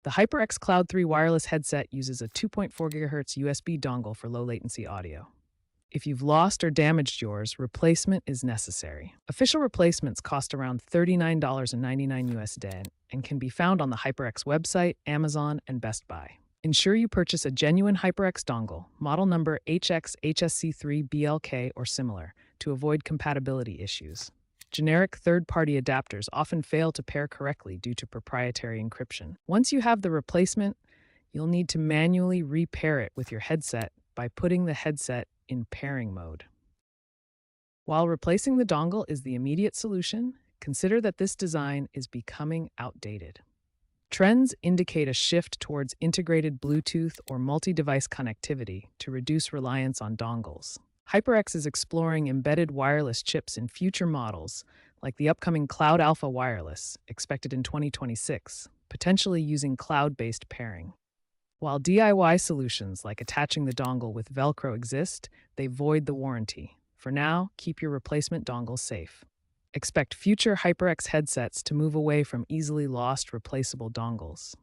The HyperX Cloud 3 wireless headset uses a 2.4 GHz USB dongle for low latency audio. If you've lost or damaged yours, replacement is necessary. Official replacements cost around $39.99 USD and can be found on the HyperX website, Amazon, and Best Buy. Ensure you purchase a genuine HyperX dongle, model number HX HSC3BLK or similar, to avoid compatibility issues. Generic third-party adapters often fail to pair correctly due to proprietary encryption. Once you have the replacement, you'll need to manually repair it with your headset by putting the headset in pairing mode. While replacing the dongle is the immediate solution, consider that this design is becoming outdated. Trends indicate a shift towards integrated Bluetooth or multi-device connectivity to reduce reliance on dongles. HyperX is exploring embedded wireless chips in future models, like the upcoming Cloud Alpha Wireless, expected in 2026, potentially using cloud-based pairing. While DIY solutions like attaching the dongle with Velcro exist, they void the warranty. For now, keep your replacement dongle safe. Expect future HyperX headsets to move away from easily lost replaceable dongles.